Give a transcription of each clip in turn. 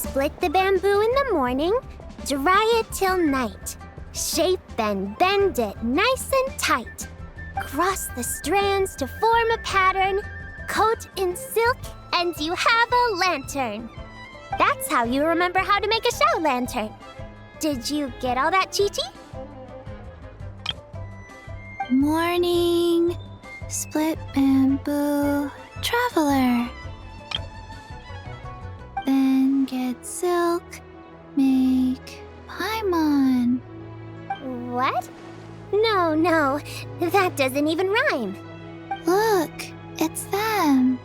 Split the bamboo in the morning, dry it till night. Shape and bend it nice and tight. Cross the strands to form a pattern, coat in silk, and you have a lantern. That's how you remember how to make a show lantern. Did you get all that, Chi-Chi? Morning, split bamboo, traveler. Then get silk, make paimon. What? No, that doesn't even rhyme. Look, it's them.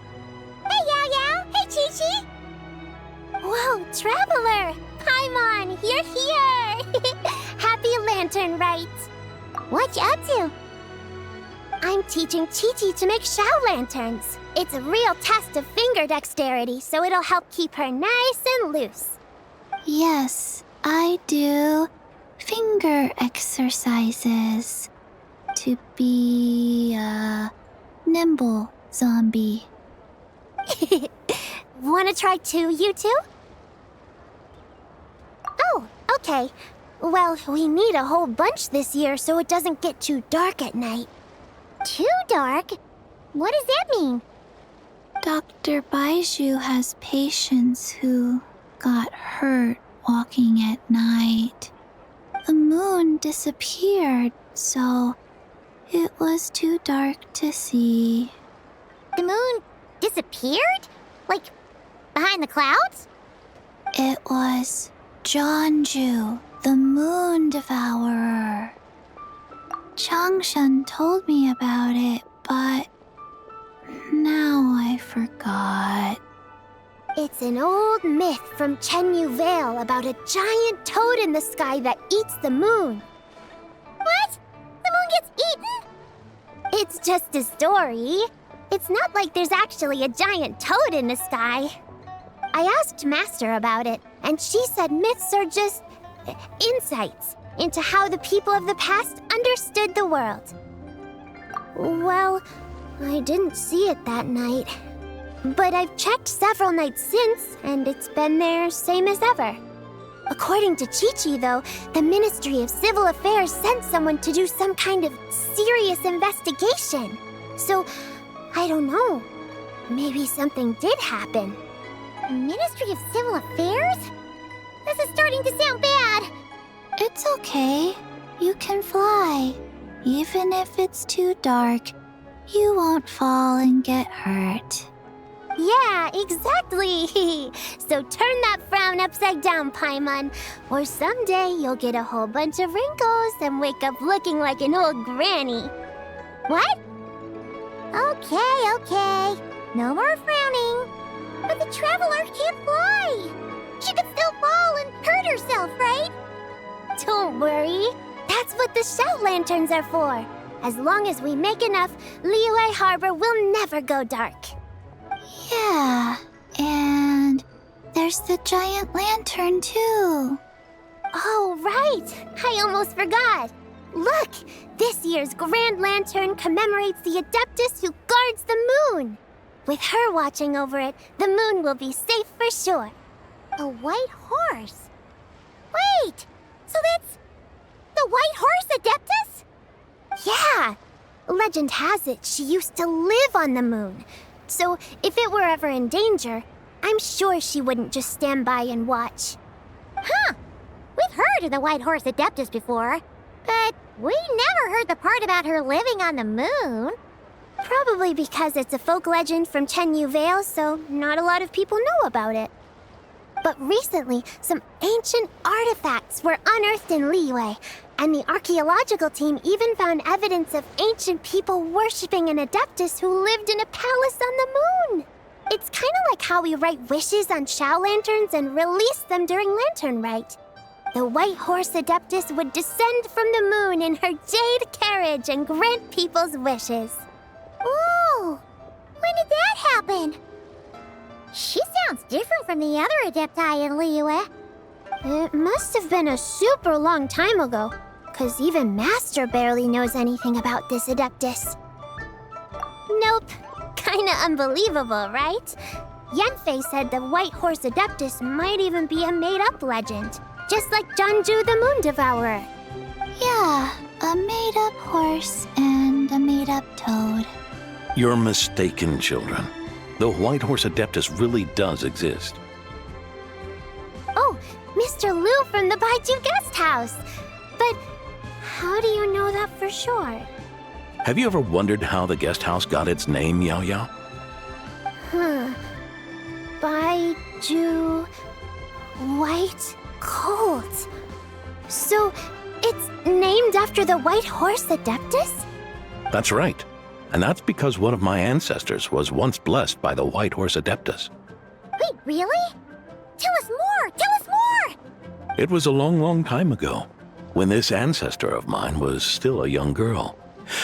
Hey, Yao Yao! Hey, Chi-Chi! Whoa, Traveler! Paimon, you're here! Happy Lantern Rite! What you up to? I'm teaching Chi-Chi to make show lanterns. It's a real test of finger dexterity, so it'll help keep her nice and loose. Yes, I do finger exercises to be a nimble zombie. Wanna try too, you two? Oh, okay. Well, we need a whole bunch this year so it doesn't get too dark at night. Too dark? What does that mean? Dr. Baiju has patients who got hurt walking at night. The moon disappeared, so it was too dark to see. The moon disappeared? Like, behind the clouds? It was Jeonju, the moon devourer. Changshan told me about it, but now I forgot. It's an old myth from Chenyu Vale about a giant toad in the sky that eats the moon. What? The moon gets eaten? It's just a story. It's not like there's actually a giant toad in the sky. I asked Master about it, and she said myths are just insights into how the people of the past understood the world. Well, I didn't see it that night. But I've checked several nights since, and it's been there same as ever. According to Chi-Chi, though, the Ministry of Civil Affairs sent someone to do some kind of serious investigation. So, I don't know. Maybe something did happen. Ministry of Civil Affairs? This is starting to sound bad. It's okay. You can fly. Even if it's too dark, you won't fall and get hurt. Yeah, exactly. So turn that frown upside down, Paimon, or someday you'll get a whole bunch of wrinkles and wake up looking like an old granny. What? Okay. No more frowning. But the Traveler can't fly. She could still fall and hurt herself, right? Don't worry. That's what the shout lanterns are for. As long as we make enough, Liyue Harbor will never go dark. Yeah, and there's the giant lantern too. Oh, right! I almost forgot. Look! This year's Grand Lantern commemorates the Adeptus who guards the moon. With her watching over it, the moon will be safe for sure. A white horse? Wait! So that's the White Horse Adeptus? Yeah! Legend has it she used to live on the moon. So if it were ever in danger, I'm sure she wouldn't just stand by and watch. Huh! We've heard of the White Horse Adeptus before, but we never heard the part about her living on the moon. Probably because it's a folk legend from Chenyu Vale, so not a lot of people know about it. But recently, some ancient artifacts were unearthed in Liyue, and the archaeological team even found evidence of ancient people worshipping an Adeptus who lived in a palace on the moon. It's kind of like how we write wishes on show lanterns and release them during Lantern Rite. The White Horse Adeptus would descend from the moon in her jade carriage and grant people's wishes. Ooh! When did that happen? She sounds different from the other Adepti in Liyue. It must have been a super long time ago, because even Master barely knows anything about this Adeptus. Nope. Kinda unbelievable, right? Yenfei said the White Horse Adeptus might even be a made-up legend, just like Jeonju the Moon Devourer. Yeah, a made-up horse and a made-up toad. You're mistaken, children. The White Horse Adeptus really does exist. Oh, Mr. Liu from the Baiju Guest House. But how do you know that for sure? Have you ever wondered how the guest house got its name, Yao Yao? Baiju... White Colt. So, it's named after the White Horse Adeptus? That's right. And that's because one of my ancestors was once blessed by the White Horse Adeptus. Wait, really? Tell us more! Tell us more! It was a long, long time ago, when this ancestor of mine was still a young girl.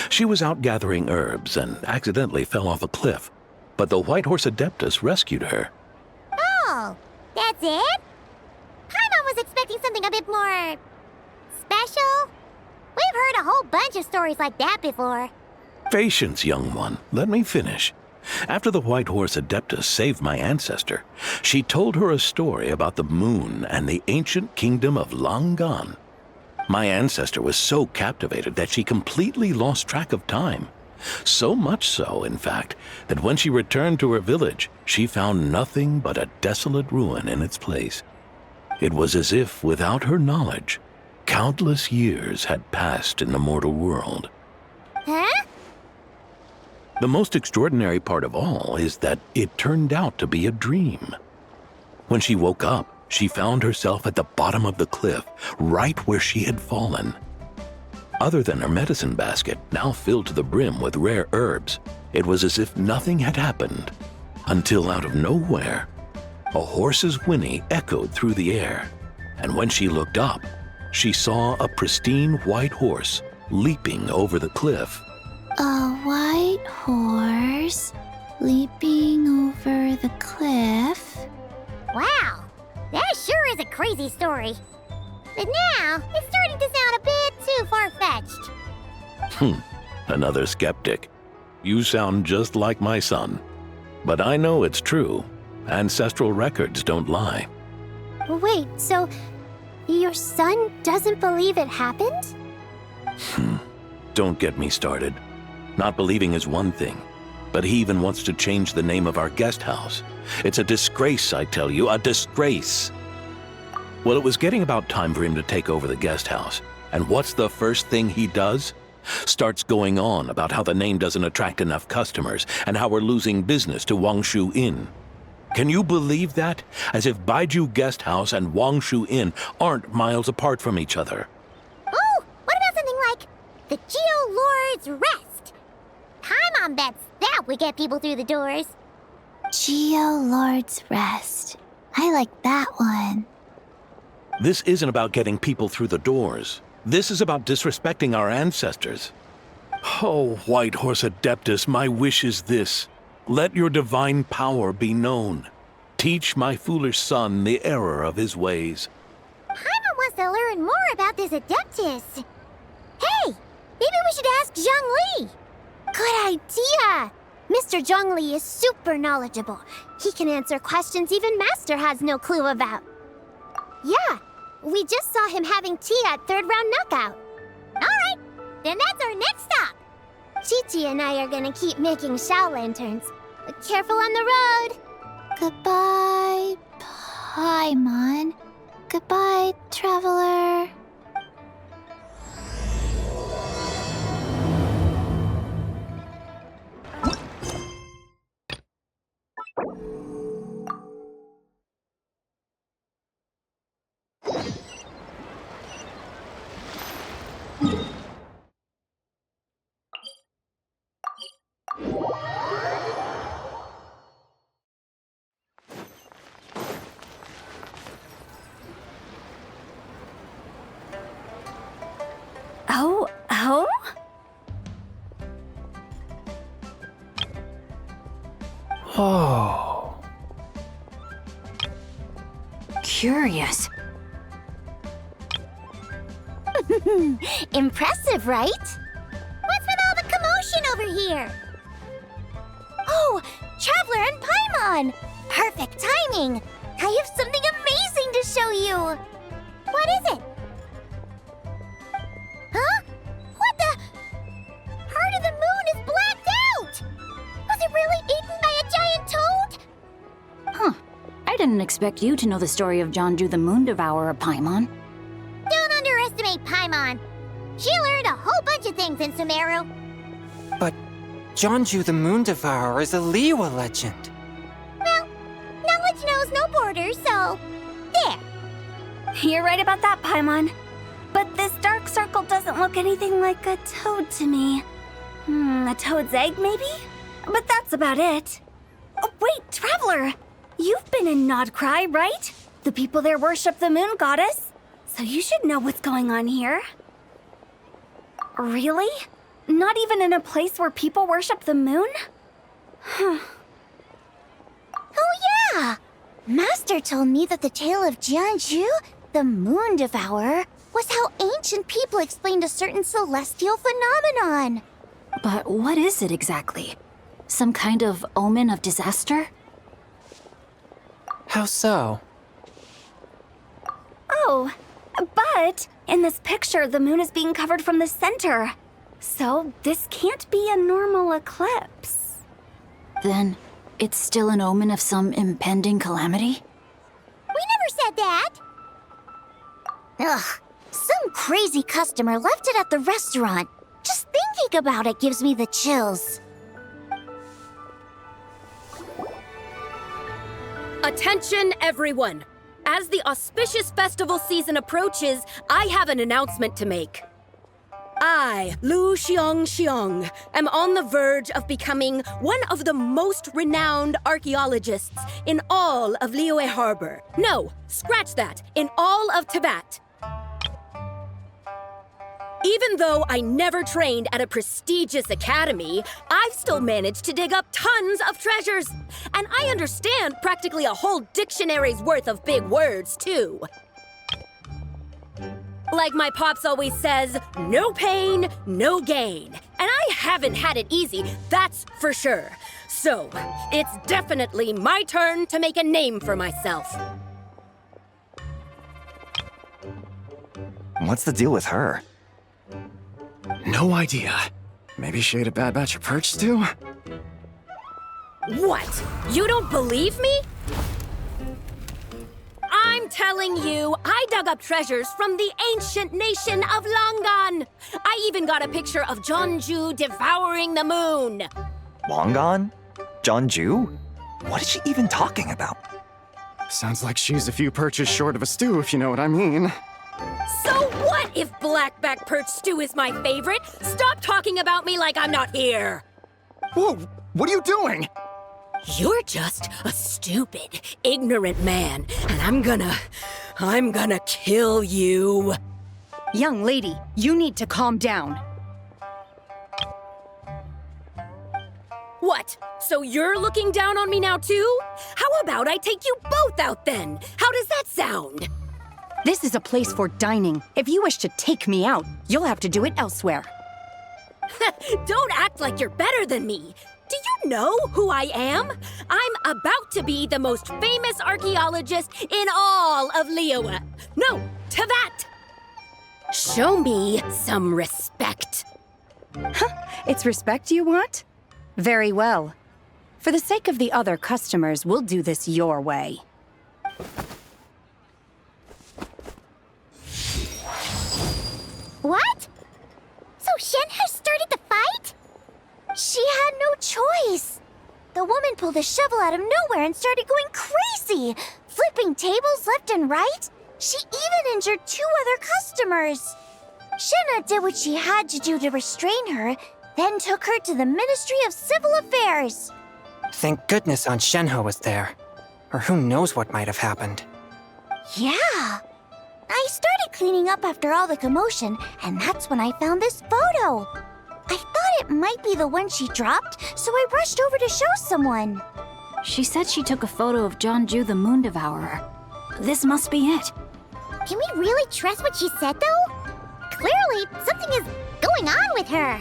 She was out gathering herbs and accidentally fell off a cliff, but the White Horse Adeptus rescued her. Oh, that's it? Paimon was expecting something a bit more... special? We've heard a whole bunch of stories like that before. Patience, young one. Let me finish. After the White Horse Adeptus saved my ancestor, she told her a story about the moon and the ancient kingdom of Langan. My ancestor was so captivated that she completely lost track of time. So much so, in fact, that when she returned to her village, she found nothing but a desolate ruin in its place. It was as if, without her knowledge, countless years had passed in the mortal world. Huh? The most extraordinary part of all is that it turned out to be a dream. When she woke up, she found herself at the bottom of the cliff, right where she had fallen. Other than her medicine basket, now filled to the brim with rare herbs, it was as if nothing had happened. Until out of nowhere, a horse's whinny echoed through the air, and when she looked up, she saw a pristine white horse leaping over the cliff. A white horse leaping over the cliff. Wow, that sure is a crazy story. But now, it's starting to sound a bit too far-fetched. Another skeptic. You sound just like my son. But I know it's true. Ancestral records don't lie. Wait, so your son doesn't believe it happened? Don't get me started. Not believing is one thing, but he even wants to change the name of our guest house. It's a disgrace, I tell you, a disgrace. Well, it was getting about time for him to take over the guest house. And what's the first thing he does? Starts going on about how the name doesn't attract enough customers and how we're losing business to Wangshu Inn. Can you believe that? As if Baiju Guest House and Wangshu Inn aren't miles apart from each other. Oh, what about something like the Geo Lord's Rest? Paimon bets that would get people through the doors. Geo Lord's Rest. I like that one. This isn't about getting people through the doors. This is about disrespecting our ancestors. Oh, White Horse Adeptus, my wish is this. Let your divine power be known. Teach my foolish son the error of his ways. Paimon wants to learn more about this Adeptus. Hey, maybe we should ask Zhongli. Good idea. Mr. Zhongli is super knowledgeable. He can answer questions even Master has no clue about. Yeah, we just saw him having tea at third round knockout. All right, then that's our next stop. Chi-Chi and I are gonna keep making Shao lanterns. Careful on the road. Goodbye, Paimon. Goodbye, traveler. Oh? Oh. Curious. Impressive, right? What's with all the commotion over here? Oh, Traveler and Paimon! Perfect timing! I have something amazing to show you! What is it? Huh? What the? Part of the moon is blacked out! Was it really eaten by a giant toad? Huh. I didn't expect you to know the story of Jonju the Moon Devourer, Paimon. Don't underestimate Paimon. She learned a whole bunch of things in Sumeru. But Jonju the Moon Devourer is a Liyue legend. Well, knowledge knows no borders, so there. You're right about that, Paimon. But this dark circle doesn't look anything like a toad to me. A toad's egg, maybe? But that's about it. Oh, wait, Traveler! You've been in Nodcry, right? The people there worship the moon goddess. So you should know what's going on here. Really? Not even in a place where people worship the moon? Oh yeah! Master told me that the tale of Jianzhu, the Moon Devourer, was how ancient people explained a certain celestial phenomenon. But what is it exactly? Some kind of omen of disaster? How so? Oh, but in this picture, the moon is being covered from the center. So this can't be a normal eclipse. Then it's still an omen of some impending calamity? We never said that! Ugh, some crazy customer left it at the restaurant. Just thinking about it gives me the chills. Attention, everyone! As the auspicious festival season approaches, I have an announcement to make. I, Lu Xiong, am on the verge of becoming one of the most renowned archaeologists in all of Liyue Harbor. No, scratch that, in all of Tibet. Even though I never trained at a prestigious academy, I've still managed to dig up tons of treasures. And I understand practically a whole dictionary's worth of big words, too. Like my pops always says, no pain, no gain. And I haven't had it easy, that's for sure. So, it's definitely my turn to make a name for myself. What's the deal with her? No idea. Maybe she ate a bad batch of perch stew? What? You don't believe me? I'm telling you, I dug up treasures from the ancient nation of Longan. I even got a picture of Jonju devouring the moon. Long gone? Jonju? What is she even talking about? Sounds like she's a few perches short of a stew, if you know what I mean. So what if blackback perch stew is my favorite? Stop talking about me like I'm not here. Whoa, what are you doing? You're just a stupid, ignorant man, and I'm gonna kill you. Young lady, you need to calm down. What? So you're looking down on me now too? How about I take you both out then? How does that sound? This is a place for dining. If you wish to take me out, you'll have to do it elsewhere. Don't act like you're better than me. Do you know who I am? I'm about to be the most famous archaeologist in all of Liyue. No, Tibet. Show me some respect. It's respect you want? Very well. For the sake of the other customers, we'll do this your way. What? So Shen has started the fight? She had no choice. The woman pulled a shovel out of nowhere and started going crazy, flipping tables left and right. She even injured 2 other customers. Shenna did what she had to do to restrain her, then took her to the Ministry of Civil Affairs. Thank goodness Aunt Shenhe was there. Or who knows what might have happened. Yeah. I started cleaning up after all the commotion, and that's when I found this photo. I thought it might be the one she dropped, so I rushed over to show someone. She said she took a photo of Jonju the Moon Devourer. This must be it. Can we really trust what she said, though? Clearly, something is going on with her.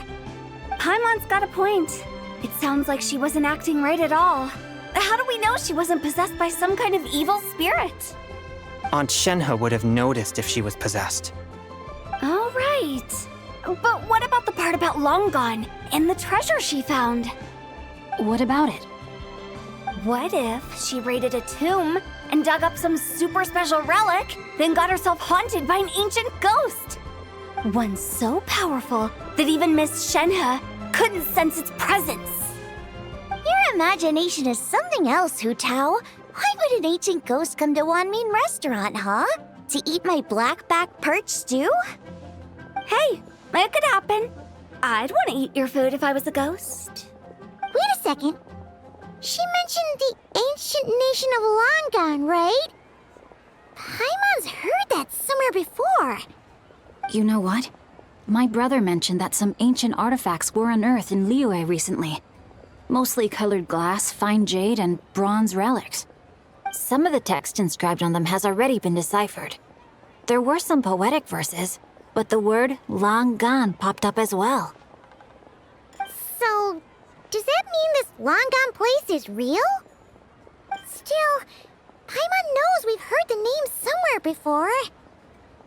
Paimon's got a point. It sounds like she wasn't acting right at all. How do we know she wasn't possessed by some kind of evil spirit? Aunt Shenhe would have noticed if she was possessed. All right. But what about the part about Long Gone and the treasure she found? What about it? What if she raided a tomb and dug up some super special relic, then got herself haunted by an ancient ghost? One so powerful that even Miss Shenhe couldn't sense its presence. Your imagination is something else, Hu Tao. Why would an ancient ghost come to Wanmin restaurant, huh? To eat my blackback perch stew? Hey, it could happen. I'd want to eat your food if I was a ghost. Wait a second. She mentioned the ancient nation of Longon, right? Paimon's heard that somewhere before. You know what? My brother mentioned that some ancient artifacts were unearthed in Liyue recently. Mostly colored glass, fine jade, and bronze relics. Some of the text inscribed on them has already been deciphered. There were some poetic verses, but the word long gone popped up as well. So, does that mean this Longon place is real? Still, Paimon knows we've heard the name somewhere before.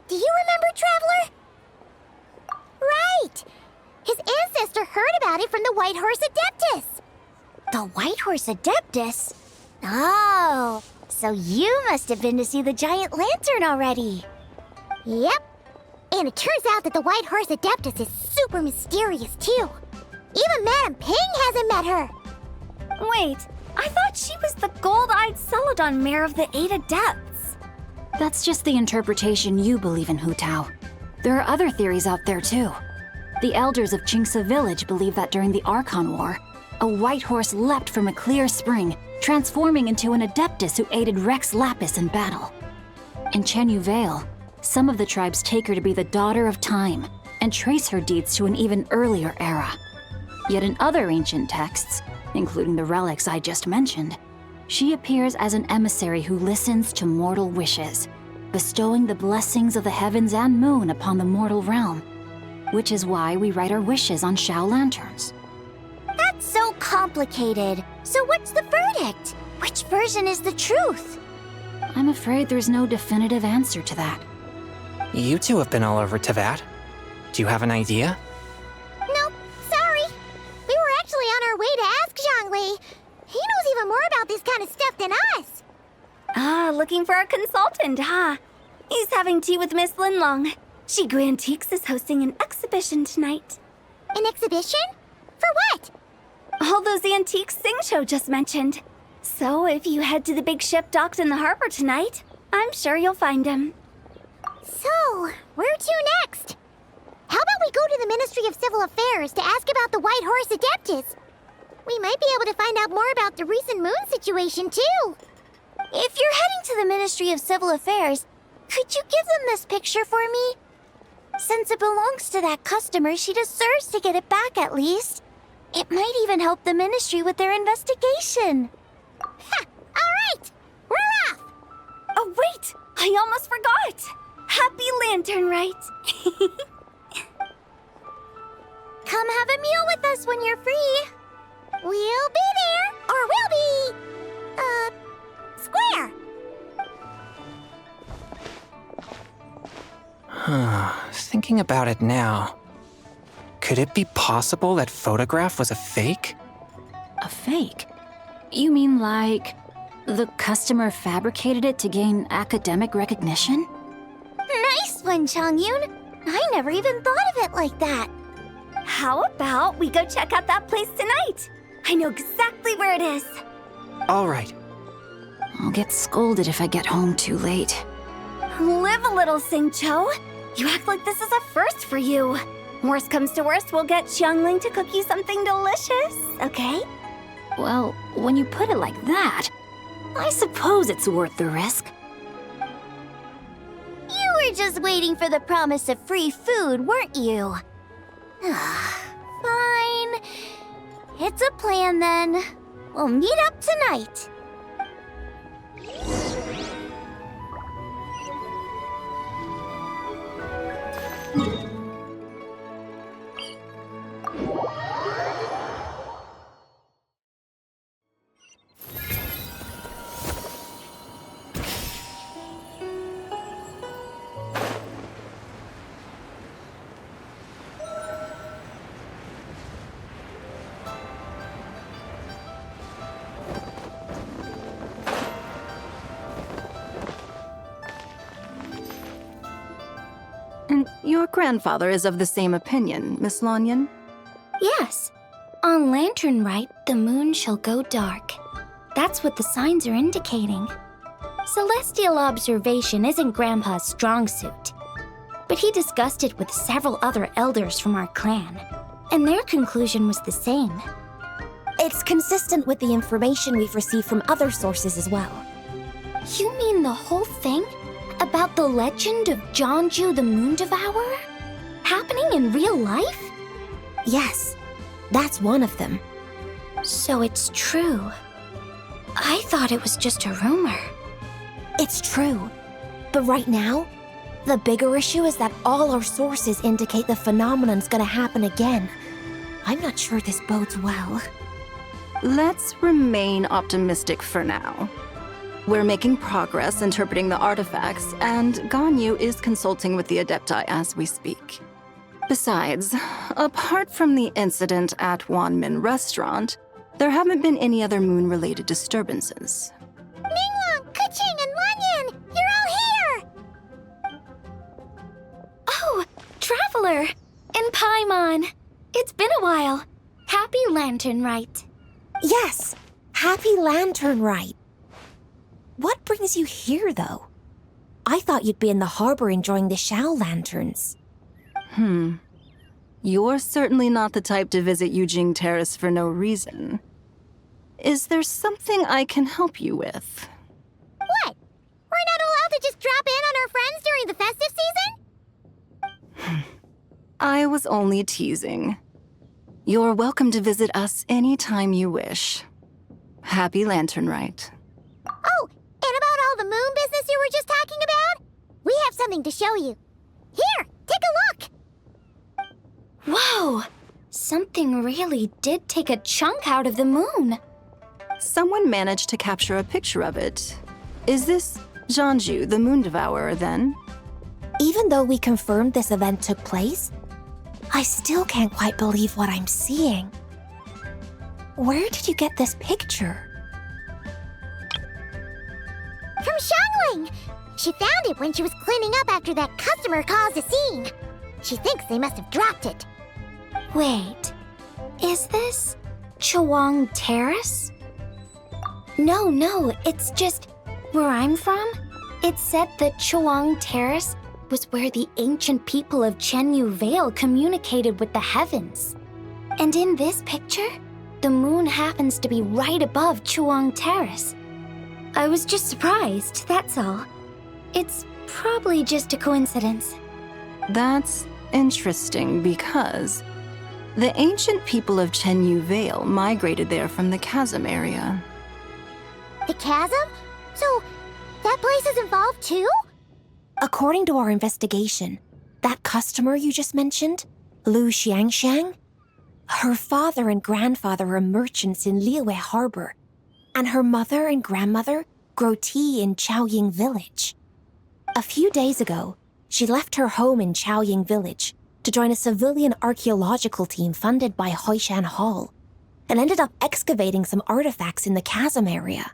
Do you remember, Traveler? Right! His ancestor heard about it from the White Horse Adeptus. The White Horse Adeptus? Oh, so you must have been to see the giant lantern already. Yep. And it turns out that the White Horse Adeptus is super mysterious, too. Even Madame Ping hasn't met her. Wait, I thought she was the gold-eyed Celadon mare of the 8 Adepts. That's just the interpretation you believe in, Hu Tao. There are other theories out there too. The elders of Qingce village believe that during the Archon War, a white horse leapt from a clear spring, transforming into an Adeptus who aided Rex Lapis in battle. In Chenyu Vale, some of the tribes take her to be the daughter of time and trace her deeds to an even earlier era. Yet in other ancient texts, including the relics I just mentioned, she appears as an emissary who listens to mortal wishes, bestowing the blessings of the heavens and moon upon the mortal realm, which is why we write our wishes on Shao lanterns. That's so complicated. So what's the verdict? Which version is the truth? I'm afraid there's no definitive answer to that. You two have been all over Tevat. Do you have an idea? Nope, sorry. We were actually on our way to ask Zhongli. He knows even more about this kind of stuff than us. Ah, looking for a consultant, huh? He's having tea with Miss Linlong. Shigu Antiques is hosting an exhibition tonight. An exhibition? For what? All those antiques Sing just mentioned. So if you head to the big ship docked in the harbor tonight, I'm sure you'll find him. So, where to next? How about we go to the Ministry of Civil Affairs to ask about the White Horse Adeptus? We might be able to find out more about the recent moon situation, too. If you're heading to the Ministry of Civil Affairs, could you give them this picture for me? Since it belongs to that customer, she deserves to get it back at least. It might even help the Ministry with their investigation. Ha! All right! We're off! Oh, wait! I almost forgot! Happy Lantern, right? Come have a meal with us when you're free. We'll be there, or we'll be... square. Thinking about it now, could it be possible that photograph was a fake? A fake? You mean like the customer fabricated it to gain academic recognition? Nice one, Changyun. I never even thought of it like that. How about we go check out that place tonight? I know exactly where it is. All right. I'll get scolded if I get home too late. Live a little, Sing-Cho. You act like this is a first for you. Worst comes to worst, we'll get Xiangling to cook you something delicious, okay? Well, when you put it like that, I suppose it's worth the risk. You were just waiting for the promise of free food, weren't you? Fine. It's a plan then. We'll meet up tonight. And your grandfather is of the same opinion, Miss Lanyan? Yes. On Lanternlit, the moon shall go dark. That's what the signs are indicating. Celestial observation isn't Grandpa's strong suit. But he discussed it with several other elders from our clan, and their conclusion was the same. It's consistent with the information we've received from other sources as well. You mean the whole thing? About the legend of Jeonju the Moon Devourer? Happening in real life? Yes, that's one of them. So it's true. I thought it was just a rumor. It's true. But right now, the bigger issue is that all our sources indicate the phenomenon's gonna happen again. I'm not sure this bodes well. Let's remain optimistic for now. We're making progress interpreting the artifacts, and Ganyu is consulting with the Adepti as we speak. Besides, apart from the incident at Wanmin Restaurant, there haven't been any other moon-related disturbances. Ningguang, Keqing, and Lanyan! You're all here! Oh, Traveler! And Paimon! It's been a while. Happy Lanternlit. Yes, happy Lanternlit. What brings you here, though? I thought you'd be in the harbor enjoying the Shao lanterns. You're certainly not the type to visit Yujing Terrace for no reason. Is there something I can help you with? What? We're not allowed to just drop in on our friends during the festive season? I was only teasing. You're welcome to visit us anytime you wish. Happy Lanternlit. Oh, and about all the moon business you were just talking about? We have something to show you. Here, take a look! Whoa! Something really did take a chunk out of the moon. Someone managed to capture a picture of it. Is this Jeonju, the Moon Devourer, then? Even though we confirmed this event took place, I still can't quite believe what I'm seeing. Where did you get this picture? From Xiangling! She found it when she was cleaning up after that customer caused a scene. She thinks they must have dropped it. Wait, is this Chawang Terrace? No, it's just where I'm from. It said that Chawang Terrace was where the ancient people of Chenyu Vale communicated with the heavens. And in this picture, the moon happens to be right above Chawang Terrace. I was just surprised, that's all. It's probably just a coincidence. That's interesting because the ancient people of Chenyu Vale migrated there from the chasm area. The chasm? So, that place is involved too? According to our investigation, that customer you just mentioned, Lu Xiangxiang, her father and grandfather are merchants in Liyue Harbor, and her mother and grandmother grow tea in Chaoying Village. A few days ago, she left her home in Chaoying Village to join a civilian archaeological team funded by Hoishan Hall, and ended up excavating some artifacts in the chasm area.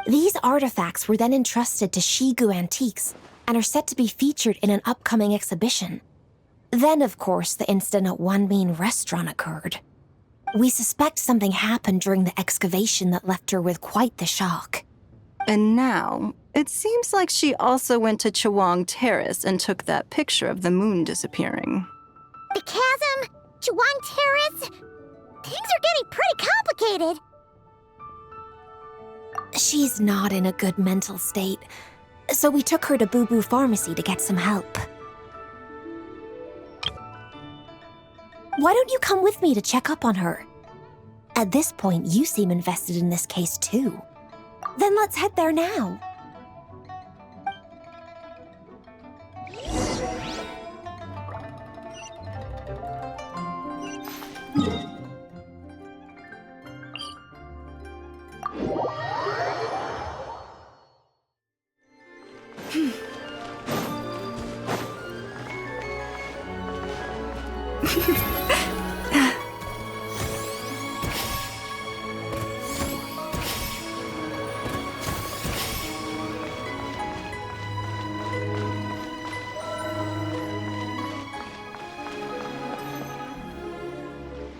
These artifacts were then entrusted to Shigu Antiques and are set to be featured in an upcoming exhibition. Then, of course, the incident at Wanmin Restaurant occurred. We suspect something happened during the excavation that left her with quite the shock. And now, it seems like she also went to Chawang Terrace and took that picture of the moon disappearing. The chasm? Chawang Terrace? Things are getting pretty complicated. She's not in a good mental state, so we took her to Boo Boo Pharmacy to get some help. Why don't you come with me to check up on her? At this point, you seem invested in this case too. Then let's head there now.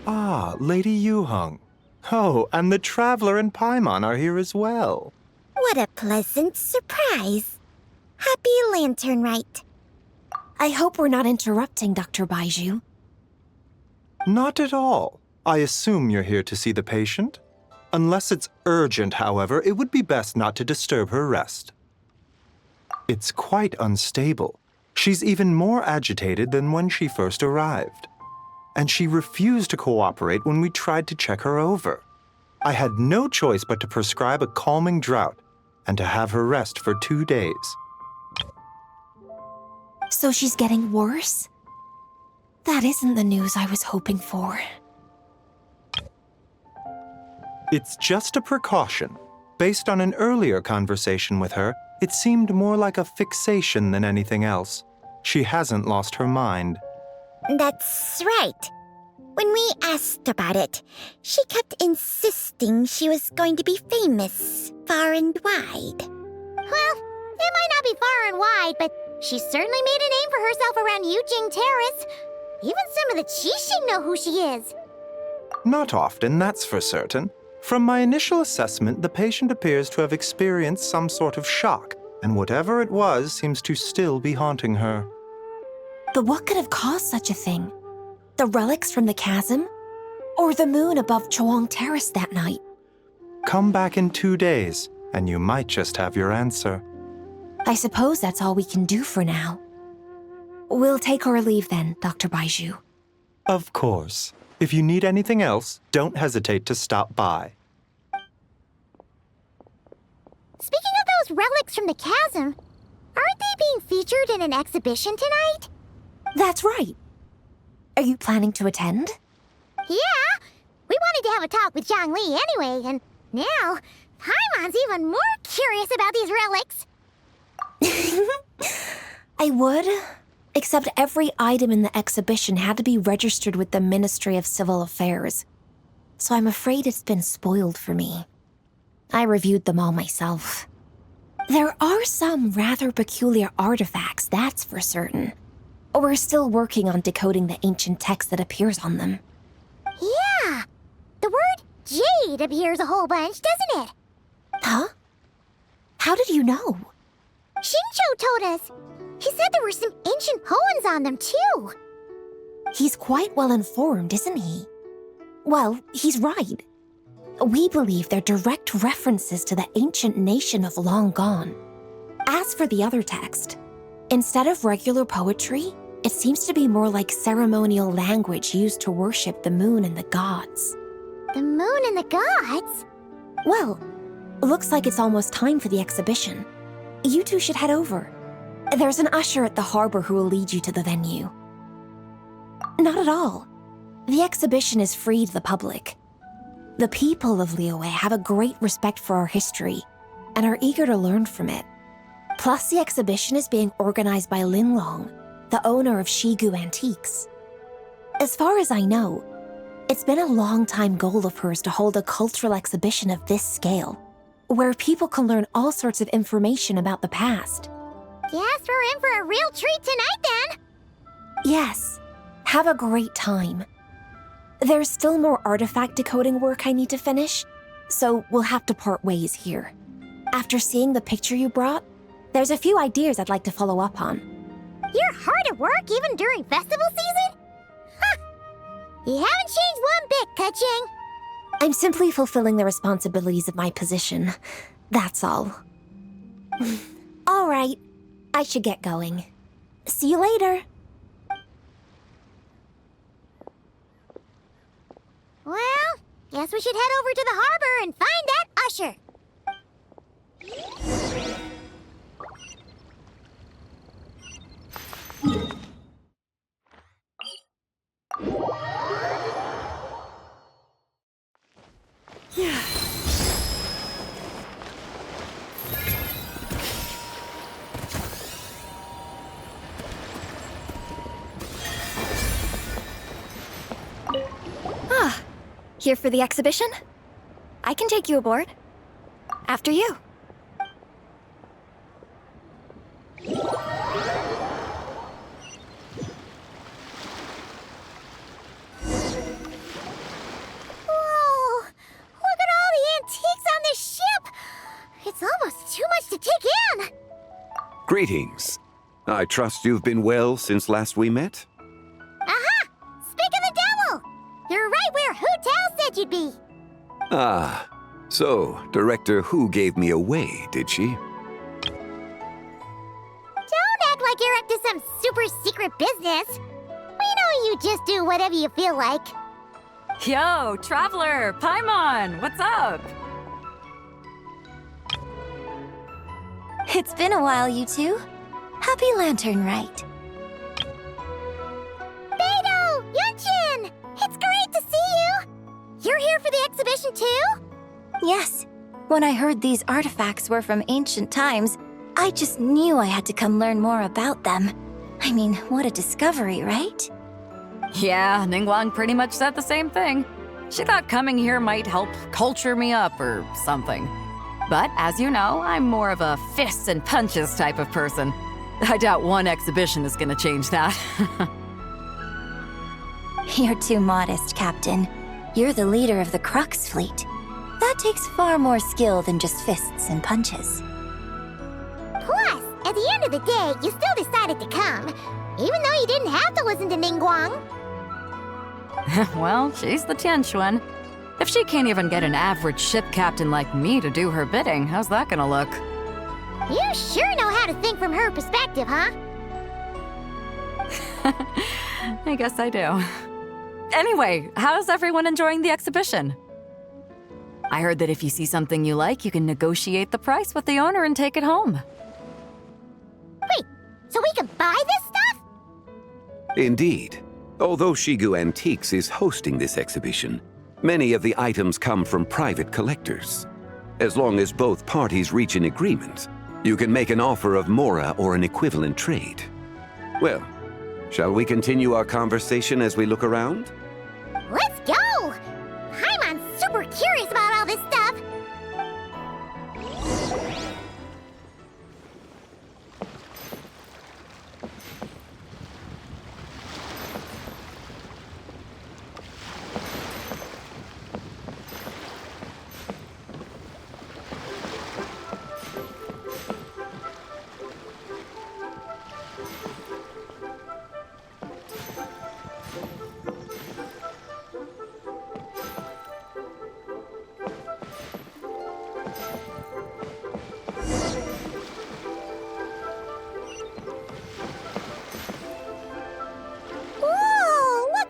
Ah, Lady Yuheng. Oh, and the Traveler and Paimon are here as well. What a pleasant surprise. Happy Lanternlit. I hope we're not interrupting, Dr. Baiju. Not at all. I assume you're here to see the patient? Unless it's urgent, however, it would be best not to disturb her rest. It's quite unstable. She's even more agitated than when she first arrived. And she refused to cooperate when we tried to check her over. I had no choice but to prescribe a calming draught and to have her rest for 2 days. So she's getting worse? That isn't the news I was hoping for. It's just a precaution. Based on an earlier conversation with her, it seemed more like a fixation than anything else. She hasn't lost her mind. That's right. When we asked about it, she kept insisting she was going to be famous far and wide. Well, it might not be far and wide, but she certainly made a name for herself around Yujing Terrace. Even some of the Qixing know who she is. Not often, that's for certain. From my initial assessment, the patient appears to have experienced some sort of shock, and whatever it was seems to still be haunting her. But what could have caused such a thing? The relics from the chasm? Or the moon above Chuang Terrace that night? Come back in 2 days, and you might just have your answer. I suppose that's all we can do for now. We'll take our leave then, Dr. Baiju. Of course. If you need anything else, don't hesitate to stop by. Speaking of those relics from the chasm, aren't they being featured in an exhibition tonight? That's right. Are you planning to attend? Yeah, we wanted to have a talk with Zhang Li anyway, and now Paimon's even more curious about these relics. I would, except every item in the exhibition had to be registered with the Ministry of Civil Affairs, so I'm afraid it's been spoiled for me. I reviewed them all myself. There are some rather peculiar artifacts, that's for certain. We're still working on decoding the ancient text that appears on them. Yeah, the word jade appears a whole bunch, doesn't it? Huh? How did you know? Xingqiu told us. He said there were some ancient poems on them, too. He's quite well informed, isn't he? Well, he's right. We believe they're direct references to the ancient nation of long gone. As for the other text, instead of regular poetry, it seems to be more like ceremonial language used to worship the moon and the gods. The moon and the gods? Well, looks like it's almost time for the exhibition. You two should head over. There's an usher at the harbor who will lead you to the venue. Not at all. The exhibition is free to the public. The people of Liyue have a great respect for our history and are eager to learn from it. Plus, the exhibition is being organized by Linlong, the owner of Shigu Antiques. As far as I know, it's been a long-time goal of hers to hold a cultural exhibition of this scale, where people can learn all sorts of information about the past. Guess we're in for a real treat tonight, then. Yes, have a great time. There's still more artifact decoding work I need to finish, so we'll have to part ways here. After seeing the picture you brought, there's a few ideas I'd like to follow up on. You're hard at work even during festival season? Huh! You haven't changed one bit, Keqing. I'm simply fulfilling the responsibilities of my position. That's all. All right, I should get going. See you later. Well, guess we should head over to the harbor and find that usher. Here for the exhibition? I can take you aboard. After you. Greetings. I trust you've been well since last we met? Aha! Speak of the devil! You're right where Hu Tao said you'd be. Ah, so Director Hu gave me away, did she? Don't act like you're up to some super secret business. We know you just do whatever you feel like. Yo, Traveler, Paimon, what's up? It's been a while, you two. Happy Lanternlit. Beidou! Yunshin! It's great to see you! You're here for the exhibition too? Yes. When I heard these artifacts were from ancient times, I just knew I had to come learn more about them. I mean, what a discovery, right? Yeah, Ningguang pretty much said the same thing. She thought coming here might help culture me up or something. But as you know, I'm more of a fists and punches type of person. I doubt one exhibition is gonna change that. You're too modest, Captain. You're the leader of the Crux fleet. That takes far more skill than just fists and punches. Plus, at the end of the day, you still decided to come, even though you didn't have to listen to Ningguang. Well, she's the Tianquan. If she can't even get an average ship captain like me to do her bidding, how's that gonna look? You sure know how to think from her perspective, huh? I guess I do. Anyway, how's everyone enjoying the exhibition? I heard that if you see something you like, you can negotiate the price with the owner and take it home. Wait, so we can buy this stuff? Indeed. Although Shigu Antiques is hosting this exhibition, many of the items come from private collectors. As long as both parties reach an agreement, you can make an offer of mora or an equivalent trade. Well, shall we continue our conversation as we look around? Let's go! Paimon's super curious about all this stuff.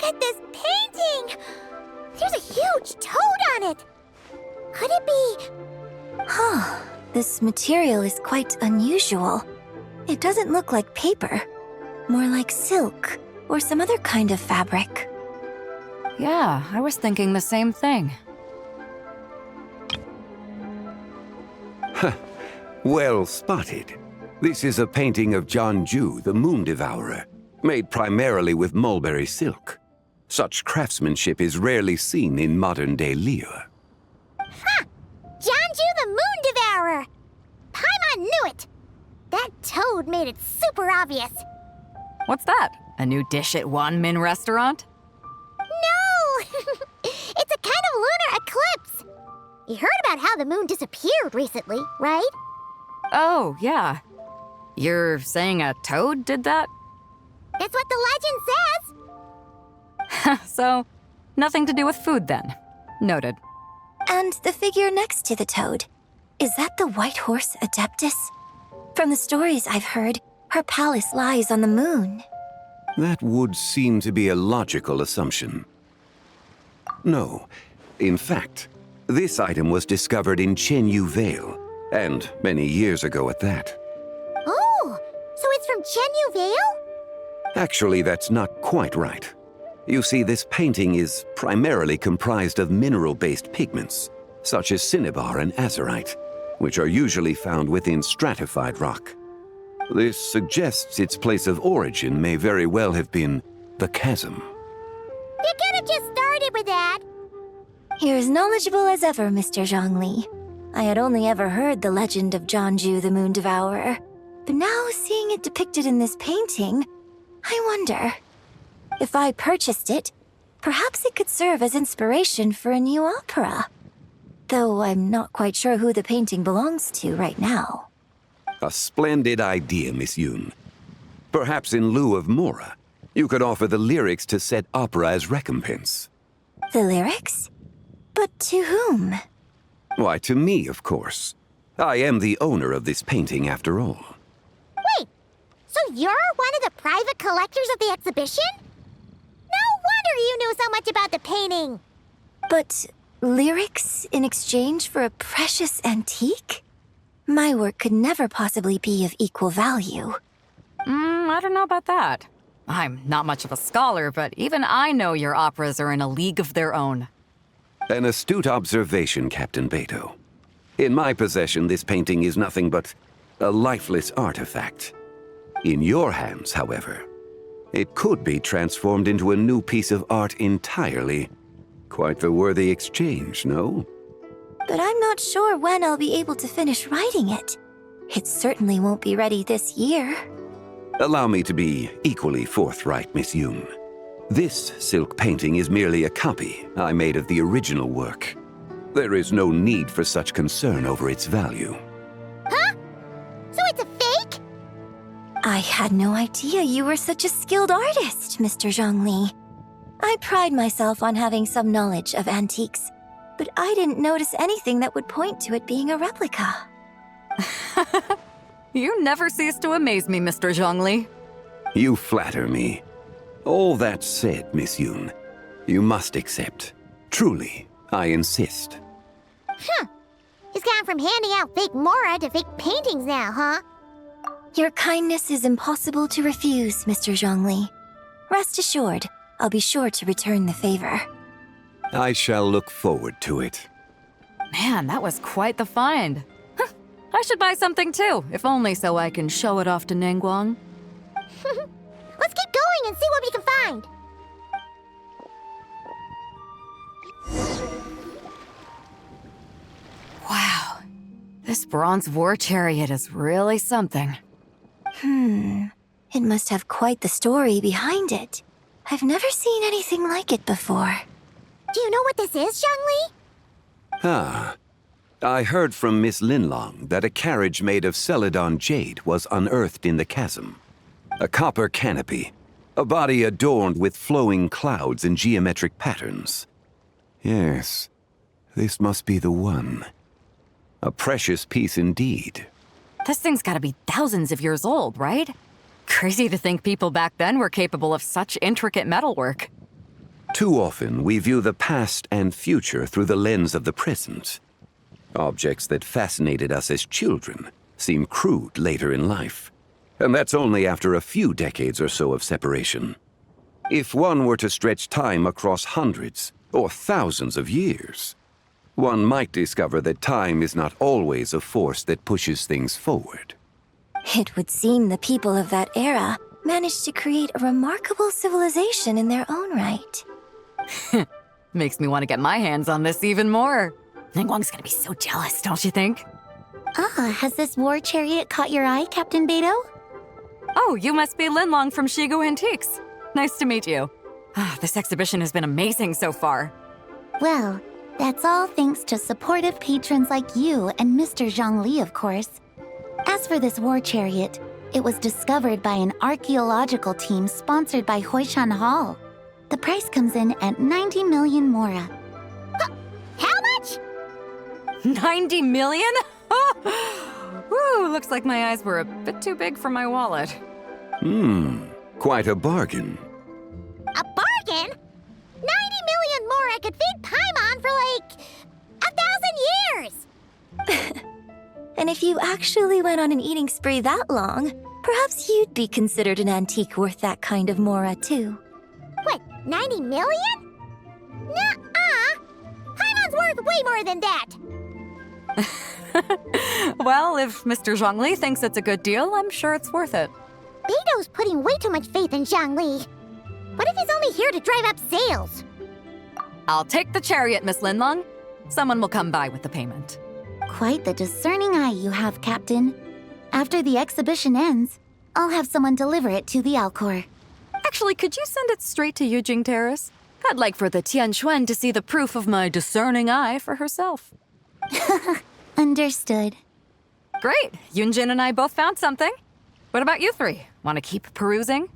At this painting! There's a huge toad on it! Could it be... Huh. This material is quite unusual. It doesn't look like paper. More like silk, or some other kind of fabric. Yeah, I was thinking the same thing. Well spotted. This is a painting of Jianju, the Moon Devourer, made primarily with mulberry silk. Such craftsmanship is rarely seen in modern-day Liyue. Ha! Jianju the Moon Devourer! Paimon knew it! That toad made it super obvious. What's that? A new dish at Wanmin restaurant? No! It's a kind of lunar eclipse. You heard about how the moon disappeared recently, right? Oh, yeah. You're saying a toad did that? That's what the legend says. So, nothing to do with food then. Noted. And the figure next to the toad. Is that the white horse Adeptus? From the stories I've heard, her palace lies on the moon. That would seem to be a logical assumption. No. In fact, this item was discovered in Chenyu Vale, and many years ago at that. Oh, so it's from Chenyu Vale? Actually, that's not quite right. You see, this painting is primarily comprised of mineral-based pigments, such as cinnabar and azurite, which are usually found within stratified rock. This suggests its place of origin may very well have been the chasm. You could have just started with that. You're as knowledgeable as ever, Mr. Zhongli. I had only ever heard the legend of Jianju the Moon Devourer, but now seeing it depicted in this painting, I wonder... If I purchased it, perhaps it could serve as inspiration for a new opera. Though I'm not quite sure who the painting belongs to right now. A splendid idea, Miss Yoon. Perhaps in lieu of Mora, you could offer the lyrics to said opera as recompense. The lyrics? But to whom? Why, to me, of course. I am the owner of this painting, after all. Wait, so you're one of the private collectors of the exhibition? No wonder you knew so much about the painting. But lyrics in exchange for a precious antique? My work could never possibly be of equal value. I don't know about that. I'm not much of a scholar, but even I know your operas are in a league of their own. An astute observation, Captain Beto. In my possession, this painting is nothing but a lifeless artifact. In your hands, however, it could be transformed into a new piece of art entirely. Quite the worthy exchange, no? But I'm not sure when I'll be able to finish writing it. It certainly won't be ready this year. Allow me to be equally forthright, Miss Yoon. This silk painting is merely a copy I made of the original work. There is no need for such concern over its value. Huh? So it's a fake? I had no idea you were such a skilled artist, Mr. Zhongli. I pride myself on having some knowledge of antiques, but I didn't notice anything that would point to it being a replica. You never cease to amaze me, Mr. Zhongli. You flatter me. All that said, Miss Yoon, you must accept. Truly, I insist. Huh. He's gone from handing out fake Mora to fake paintings now, huh? Your kindness is impossible to refuse, Mr. Zhongli. Rest assured, I'll be sure to return the favor. I shall look forward to it. Man, that was quite the find. I should buy something too, if only so I can show it off to Ningguang. Let's keep going and see what we can find. Wow, this bronze war chariot is really something. It must have quite the story behind it. I've never seen anything like it before. Do you know what this is, Zhongli? Ah. I heard from Miss Linlong that a carriage made of Celadon jade was unearthed in the chasm. A copper canopy, a body adorned with flowing clouds and geometric patterns. Yes, this must be the one. A precious piece indeed. This thing's gotta be thousands of years old, right? Crazy to think people back then were capable of such intricate metalwork. Too often, we view the past and future through the lens of the present. Objects that fascinated us as children seem crude later in life. And that's only after a few decades or so of separation. If one were to stretch time across hundreds or thousands of years, one might discover that time is not always a force that pushes things forward. It would seem the people of that era managed to create a remarkable civilization in their own right. Makes me want to get my hands on this even more. Ningguang's gonna be so jealous, don't you think? Has this war chariot caught your eye, Captain Beto? Oh, you must be Linlong from Shigu Antiques. Nice to meet you. This exhibition has been amazing so far. Well, that's all thanks to supportive patrons like you and Mr. Zhongli, of course. As for this war chariot, it was discovered by an archaeological team sponsored by Hoishan Hall. The price comes in at 90 million Mora. How much? 90 million? Woo, looks like my eyes were a bit too big for my wallet. Quite a bargain. A bargain? 90 million Mora could feed Paimon for like 1,000 years! And if you actually went on an eating spree that long, perhaps you'd be considered an antique worth that kind of Mora, too. What, 90 million? Nuh-uh! Paimon's worth way more than that! Well, if Mr. Zhongli thinks it's a good deal, I'm sure it's worth it. Beto's putting way too much faith in Zhongli. What if he's only here to drive up sales? I'll take the chariot, Miss Linlong. Someone will come by with the payment. Quite the discerning eye you have, Captain. After the exhibition ends, I'll have someone deliver it to the Alcor. Actually, could you send it straight to Yujing Terrace? I'd like for the Tianquan to see the proof of my discerning eye for herself. Understood. Great. Yunjin and I both found something. What about you three? Want to keep perusing?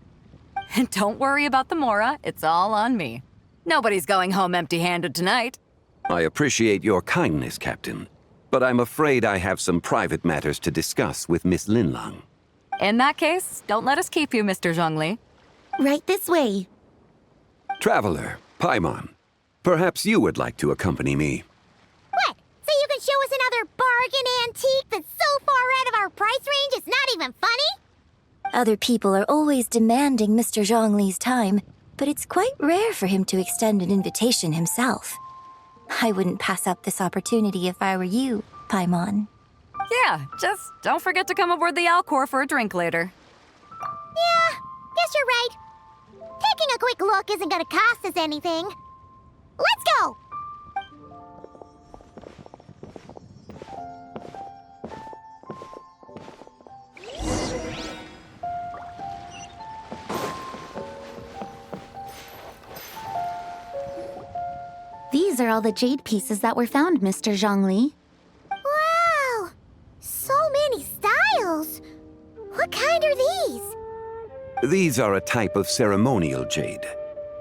And don't worry about the Mora. It's all on me. Nobody's going home empty-handed tonight. I appreciate your kindness, Captain, but I'm afraid I have some private matters to discuss with Miss Linlang. In that case, don't let us keep you, Mr. Zhongli. Right this way. Traveler, Paimon, perhaps you would like to accompany me. What? So you can show us another bargain antique that's so far out of our price range it's not even funny? Other people are always demanding Mr. Zhongli's time, but it's quite rare for him to extend an invitation himself. I wouldn't pass up this opportunity if I were you, Paimon. Yeah, just don't forget to come aboard the Alcor for a drink later. Yeah, guess you're right. Taking a quick look isn't gonna cost us anything. Let's go! These are all the jade pieces that were found, Mr. Zhongli. Wow! So many styles! What kind are these? These are a type of ceremonial jade.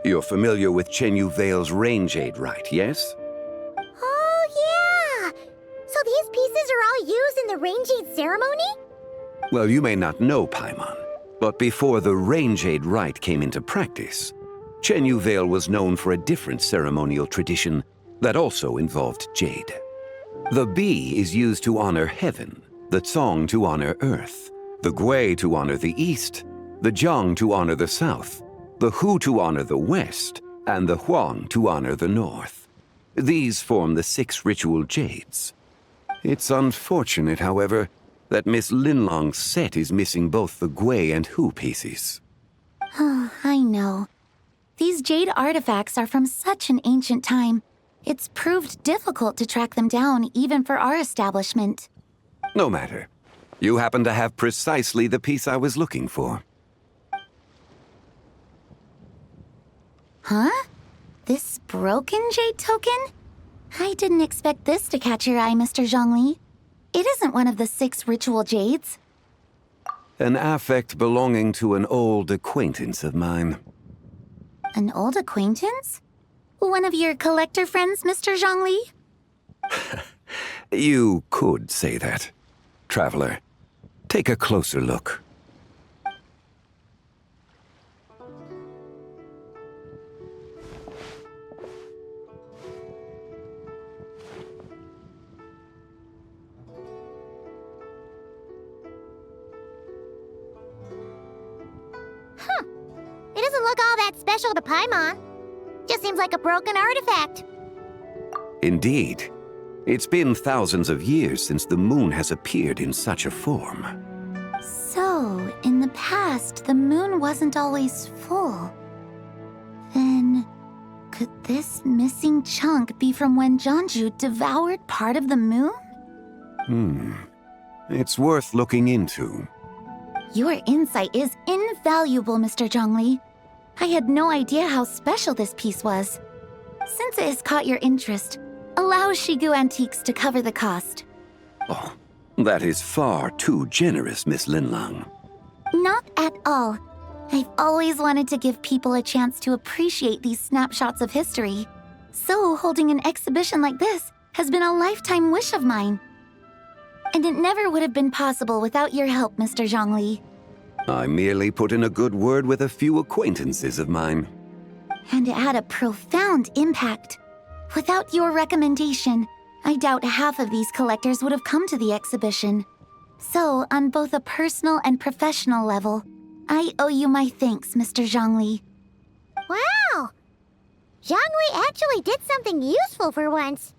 You're familiar with Chenyu Vale's rain jade, right, yes? Oh, yeah! So these pieces are all used in the rain jade ceremony? Well, you may not know, Paimon, but before the rain jade rite came into practice, Chenyu Vale was known for a different ceremonial tradition that also involved jade. The bee is used to honor heaven, the Tsong to honor earth, the Gui to honor the east, the Jiang to honor the south, the Hu to honor the west, and the Huang to honor the north. These form the 6 ritual jades. It's unfortunate, however, that Miss Linlong's set is missing both the Gui and Hu pieces. Oh, I know. These jade artifacts are from such an ancient time. It's proved difficult to track them down, even for our establishment. No matter. You happen to have precisely the piece I was looking for. Huh? This broken jade token? I didn't expect this to catch your eye, Mr. Zhongli. It isn't one of the 6 ritual jades. An affect belonging to an old acquaintance of mine. An old acquaintance? One of your collector friends, Mr. Zhongli? You could say that. Traveler, take a closer look. Huh. It doesn't look all that special to Paimon. Just seems like a broken artifact. Indeed. It's been thousands of years since the moon has appeared in such a form. So, in the past, the moon wasn't always full. Then, could this missing chunk be from when Jianzhu devoured part of the moon? It's worth looking into. Your insight is invaluable, Mr. Zhongli. I had no idea how special this piece was. Since it has caught your interest, allow Shigu Antiques to cover the cost. Oh, that is far too generous, Miss Linlang. Not at all. I've always wanted to give people a chance to appreciate these snapshots of history. So holding an exhibition like this has been a lifetime wish of mine. And it never would have been possible without your help, Mr. Zhongli. I merely put in a good word with a few acquaintances of mine. And it had a profound impact. Without your recommendation, I doubt half of these collectors would have come to the exhibition. So, on both a personal and professional level, I owe you my thanks, Mr. Zhongli. Wow! Zhongli actually did something useful for once.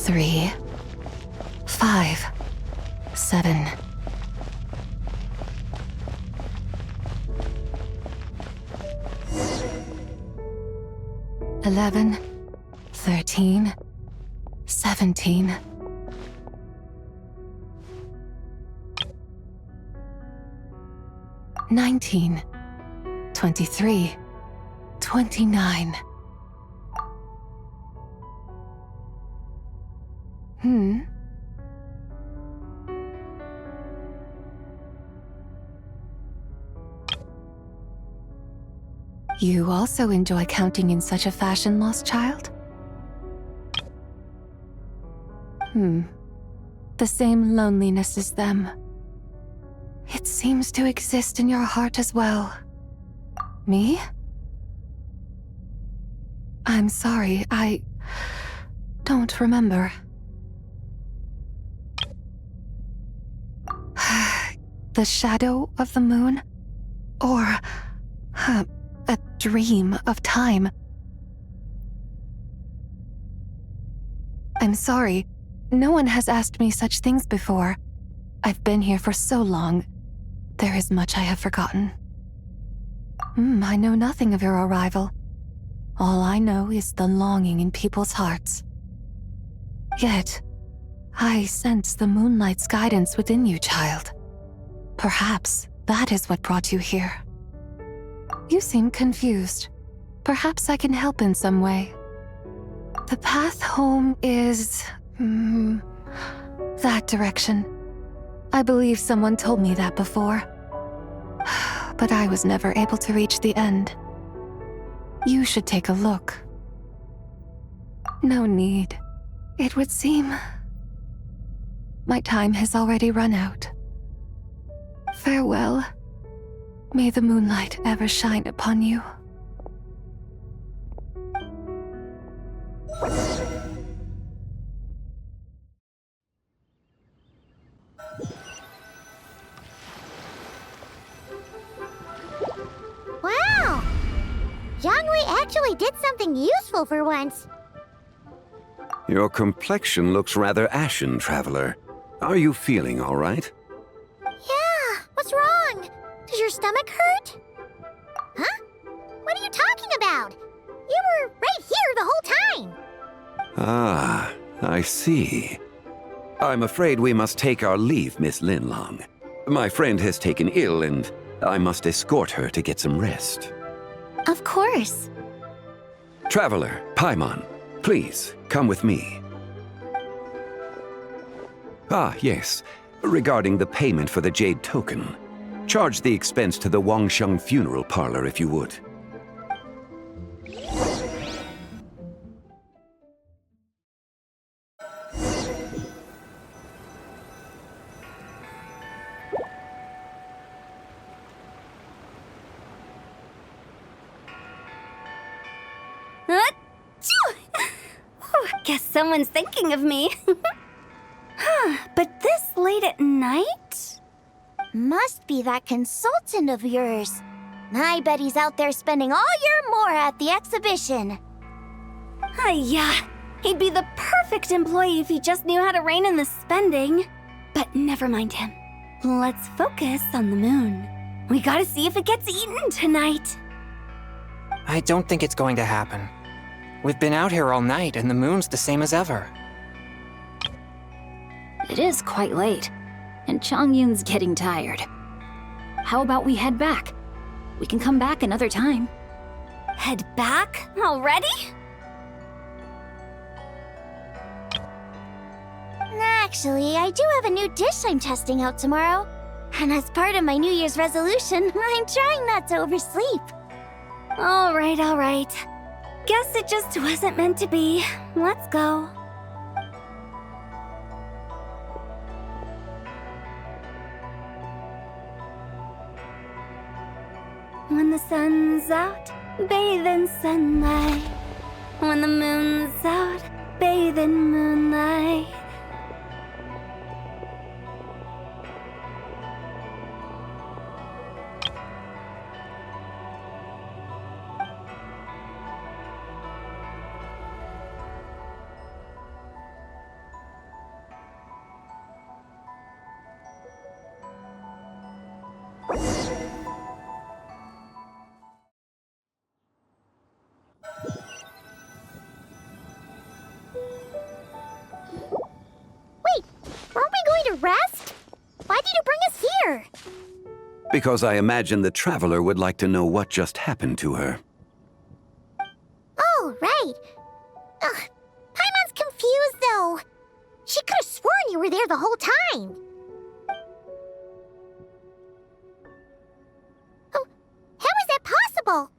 3, 5, 7. 11, 13, 17. 19, 23, 29. You also enjoy counting in such a fashion, lost child? The same loneliness as them. It seems to exist in your heart as well. Me? I'm sorry, I don't remember. The shadow of the moon? Or a dream of time? I'm sorry, no one has asked me such things before. I've been here for so long. There is much I have forgotten. I know nothing of your arrival. All I know is the longing in people's hearts. Yet, I sense the moonlight's guidance within you, child. Perhaps that is what brought you here. You seem confused. Perhaps I can help in some way. The path home is... that direction. I believe someone told me that before. But I was never able to reach the end. You should take a look. No need. It would seem... my time has already run out. Farewell. May the moonlight ever shine upon you. Wow! Zhongli actually did something useful for once. Your complexion looks rather ashen, Traveler. Are you feeling all right? Yeah, what's wrong? Does your stomach hurt? Huh? What are you talking about? You were right here the whole time. Ah, I see. I'm afraid we must take our leave, Miss Linlong. My friend has taken ill and I must escort her to get some rest. Of course. Traveler, Paimon, please, come with me. Ah, yes. Regarding the payment for the Jade Token. Charge the expense to the Wangsheng Funeral Parlor if you would. Guess someone's thinking of me. But this late at night? Must be that consultant of yours. I bet he's out there spending all year more at the exhibition. Yeah, he'd be the perfect employee if he just knew how to rein in the spending. But never mind him. Let's focus on the moon. We gotta see if it gets eaten tonight. I don't think it's going to happen. We've been out here all night and the moon's the same as ever. It is quite late, and Chongyun's getting tired. How about we head back? We can come back another time. Head back? Already? Actually, I do have a new dish I'm testing out tomorrow. And as part of my New Year's resolution, I'm trying not to oversleep. All right. Guess it just wasn't meant to be. Let's go. When the sun's out, bathe in sunlight. When the moon's out, bathe in moonlight. because I imagine the traveler would like to know what just happened to her. Oh, right. Ugh, Paimon's confused, though. She could have sworn you were there the whole time. Oh, how is that possible?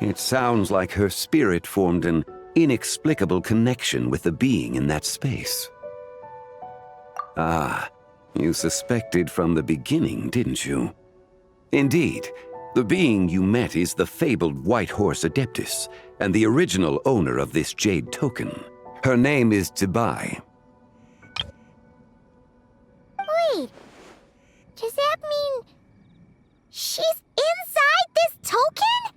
It sounds like her spirit formed an inexplicable connection with the being in that space. Ah, you suspected from the beginning, didn't you? Indeed, the being you met is the fabled White Horse Adeptus, and the original owner of this jade token. Her name is Zibai. Wait, does that mean she's inside this token?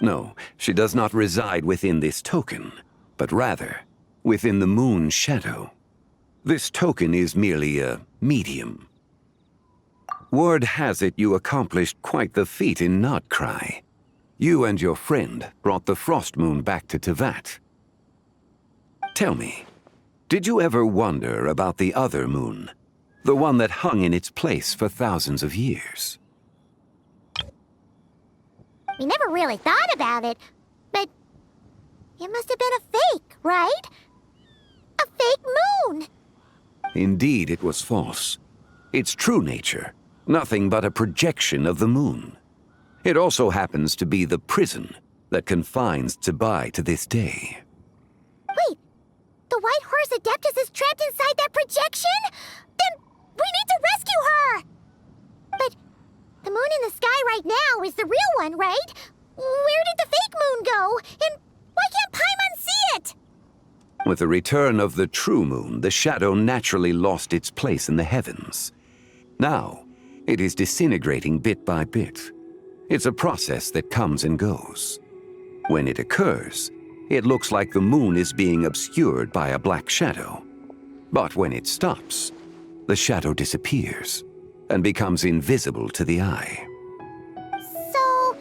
No, she does not reside within this token, but rather within the moon's shadow. This token is merely a medium. Word has it you accomplished quite the feat in Nodcry. You and your friend brought the Frost Moon back to Teyvat. Tell me, did you ever wonder about the other moon? The one that hung in its place for thousands of years? We never really thought about it, but it must have been a fake, right? A fake moon! Indeed, it was false. Its true nature, nothing but a projection of the moon. It also happens to be the prison that confines Zibai to this day. Wait, the White Horse Adeptus is trapped inside that projection? Then we need to rescue her! But the moon in the sky right now is the real one, right? Where did the fake moon go? And why can't Paimon see it? With the return of the true moon, the shadow naturally lost its place in the heavens. Now, it is disintegrating bit by bit. It's a process that comes and goes. When it occurs, it looks like the moon is being obscured by a black shadow. But when it stops, the shadow disappears and becomes invisible to the eye. So,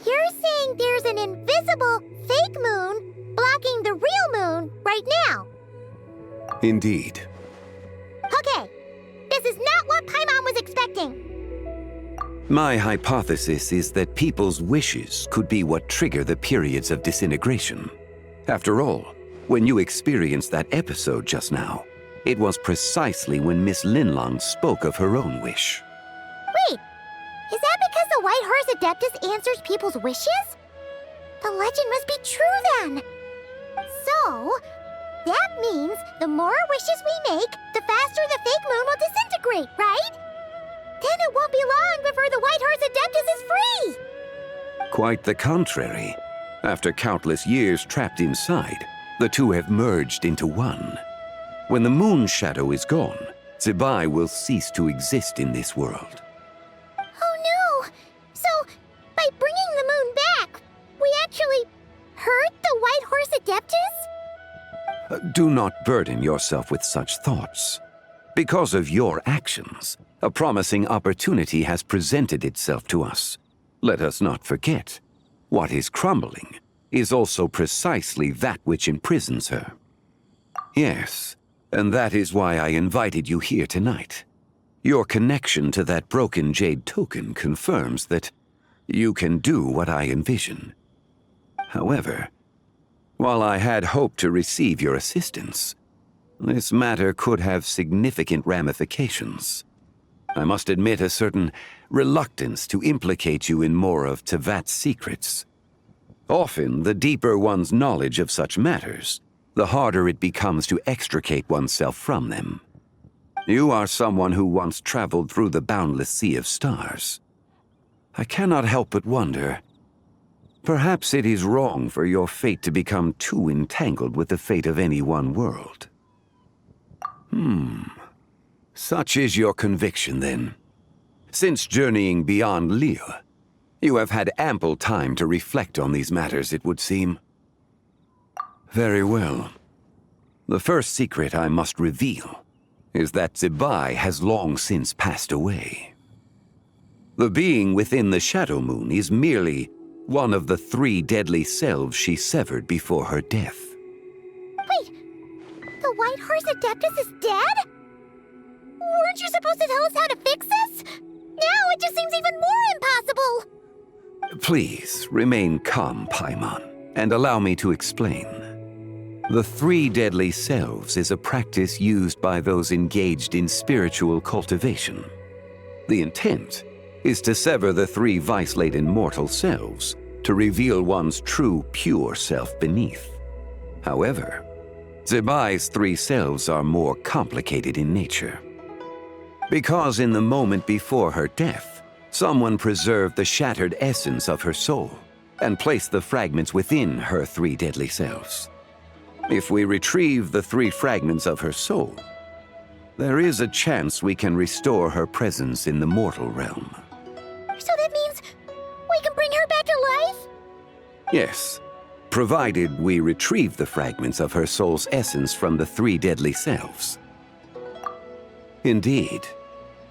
you're saying there's an invisible fake moon blocking the real moon right now? Indeed. Okay, this is not what Paimon was expecting. My hypothesis is that people's wishes could be what trigger the periods of disintegration. After all, when you experienced that episode just now, it was precisely when Miss Linlang spoke of her own wish. Wait, is that because the White Horse Adeptus answers people's wishes? The legend must be true then. So, that means the more wishes we make, the faster the fake moon will disintegrate, right? Then it won't be long before the White Horse Adeptus is free! Quite the contrary. After countless years trapped inside, the two have merged into one. When the moon shadow is gone, Zibai will cease to exist in this world. Oh no! So, by bringing the moon back, we actually hurt the White Horse Adeptus? Do not burden yourself with such thoughts. Because of your actions, a promising opportunity has presented itself to us. Let us not forget, what is crumbling is also precisely that which imprisons her. Yes, and that is why I invited you here tonight. Your connection to that broken jade token confirms that you can do what I envision. However, while I had hoped to receive your assistance, this matter could have significant ramifications. I must admit a certain reluctance to implicate you in more of Teyvat's secrets. Often, the deeper one's knowledge of such matters, the harder it becomes to extricate oneself from them. You are someone who once traveled through the boundless sea of stars. I cannot help but wonder, perhaps it is wrong for your fate to become too entangled with the fate of any one world. Such is your conviction, then. Since journeying beyond Liyue, you have had ample time to reflect on these matters, it would seem. Very well. The first secret I must reveal is that Zibai has long since passed away. The being within the Shadow Moon is merely one of the 3 deadly selves she severed before her death. Wait, the White Horse Adeptus is dead? Weren't you supposed to tell us how to fix this? Now it just seems even more impossible! Please remain calm, Paimon, and allow me to explain. The three deadly selves is a practice used by those engaged in spiritual cultivation. The intent is to sever the three vice-laden mortal selves to reveal one's true, pure self beneath. However, Zibai's three selves are more complicated in nature. Because in the moment before her death, someone preserved the shattered essence of her soul and placed the fragments within her three deadly selves. If we retrieve the three fragments of her soul, there is a chance we can restore her presence in the mortal realm. So that means we can bring her back to life? Yes, provided we retrieve the fragments of her soul's essence from the three deadly selves. Indeed,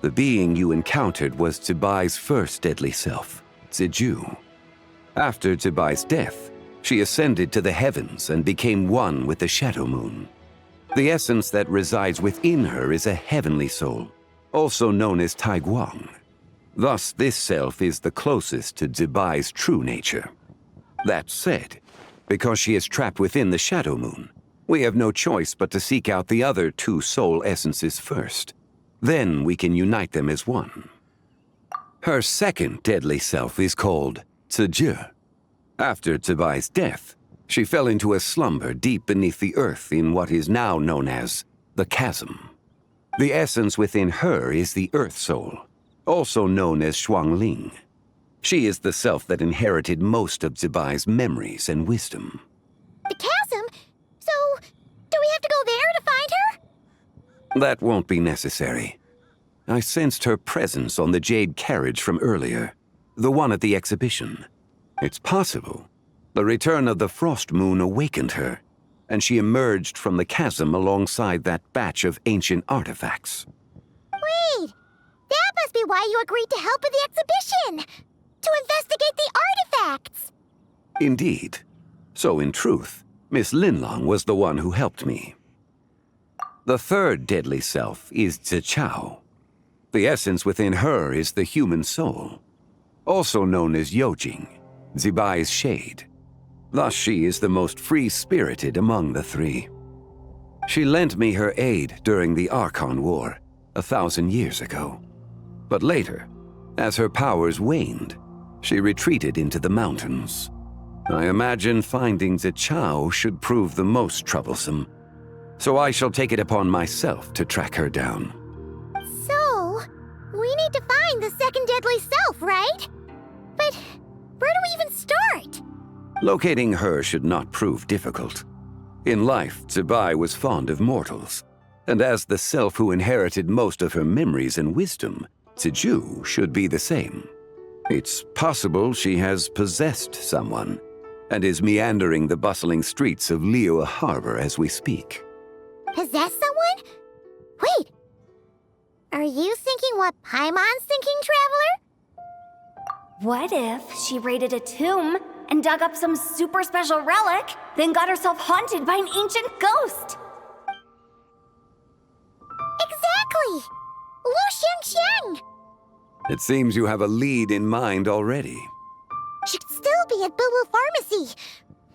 the being you encountered was Zibai's first deadly self, Ziju. After Zibai's death, she ascended to the heavens and became one with the Shadow Moon. The essence that resides within her is a heavenly soul, also known as Taiguang. Thus, this self is the closest to Zibai's true nature. That said, because she is trapped within the Shadow Moon, we have no choice but to seek out the other two soul essences first. Then we can unite them as one. Her second deadly self is called Ziji. After Zibai's death, she fell into a slumber deep beneath the earth in what is now known as the Chasm. The essence within her is the Earth Soul, also known as Xuangling. She is the self that inherited most of Zibai's memories and wisdom. The chasm? So, do we have to go there to find her? That won't be necessary. I sensed her presence on the jade carriage from earlier, the one at the exhibition. It's possible the return of the Frost Moon awakened her, and she emerged from the chasm alongside that batch of ancient artifacts. Wait! That must be why you agreed to help with the exhibition! To investigate the artifacts! Indeed. So in truth, Miss Linlong was the one who helped me. The third deadly self is Zichao. The essence within her is the human soul, also known as Yojing, Zibai's shade. Thus she is the most free-spirited among the three. She lent me her aid during the Archon War 1,000 years ago. But later, as her powers waned, she retreated into the mountains. I imagine finding Zichao should prove the most troublesome, so I shall take it upon myself to track her down. So, we need to find the second deadly self, right? But where do we even start? Locating her should not prove difficult. In life, Zibai was fond of mortals, and as the self who inherited most of her memories and wisdom, Ziju should be the same. It's possible she has possessed someone, and is meandering the bustling streets of Liyue Harbor as we speak. Possess someone? Wait! Are you thinking what Paimon's thinking, Traveler? What if she raided a tomb and dug up some super special relic, then got herself haunted by an ancient ghost? Exactly! Lu Xiangxiang! It seems you have a lead in mind already. She'd still be at Boo Boo Pharmacy.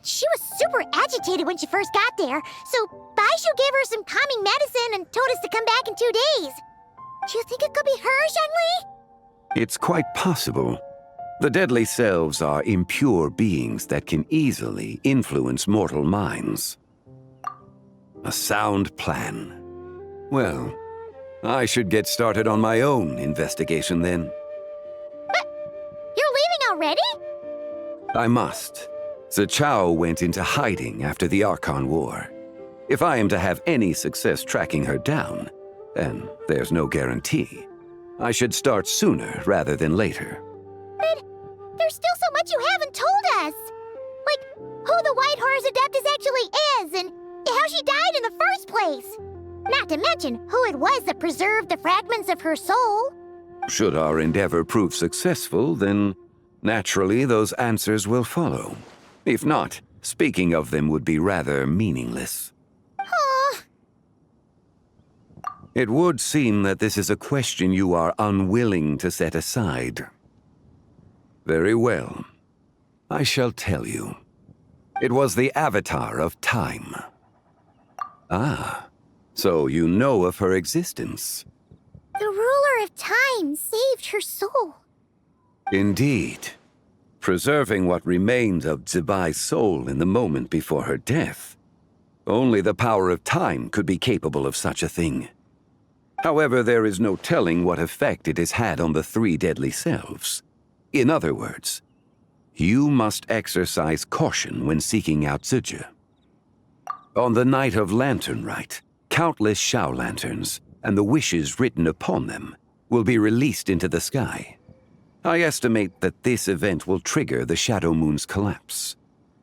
She was super agitated when she first got there, so Baishu gave her some calming medicine and told us to come back in 2 days. Do you think it could be her, Zhengli? It's quite possible. The deadly selves are impure beings that can easily influence mortal minds. A sound plan. Well, I should get started on my own investigation then. But you're leaving already? I must. Zichao went into hiding after the Archon War. If I am to have any success tracking her down, and there's no guarantee, I should start sooner rather than later. But there's still so much you haven't told us. Like, who the White Horse Adeptus actually is, and how she died in the first place. Not to mention who it was that preserved the fragments of her soul. Should our endeavor prove successful, then naturally those answers will follow. If not, speaking of them would be rather meaningless. It would seem that this is a question you are unwilling to set aside. Very well. I shall tell you. It was the Avatar of Time. Ah, so you know of her existence. The ruler of time saved her soul. Indeed. Preserving what remained of Zibai's soul in the moment before her death. Only the power of time could be capable of such a thing. However, there is no telling what effect it has had on the three deadly selves. In other words, you must exercise caution when seeking out Zija. On the night of Lanternlit, countless Shao lanterns, and the wishes written upon them, will be released into the sky. I estimate that this event will trigger the Shadow Moon's collapse.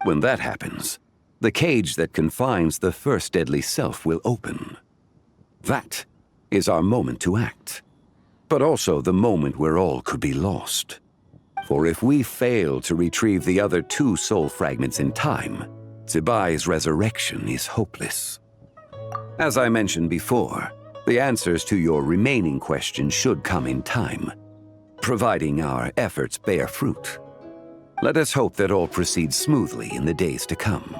When that happens, the cage that confines the first deadly self will open. That is our moment to act, but also the moment where all could be lost. For if we fail to retrieve the other two soul fragments in time, Zibai's resurrection is hopeless. As I mentioned before, the answers to your remaining questions should come in time, providing our efforts bear fruit. Let us hope that all proceeds smoothly in the days to come.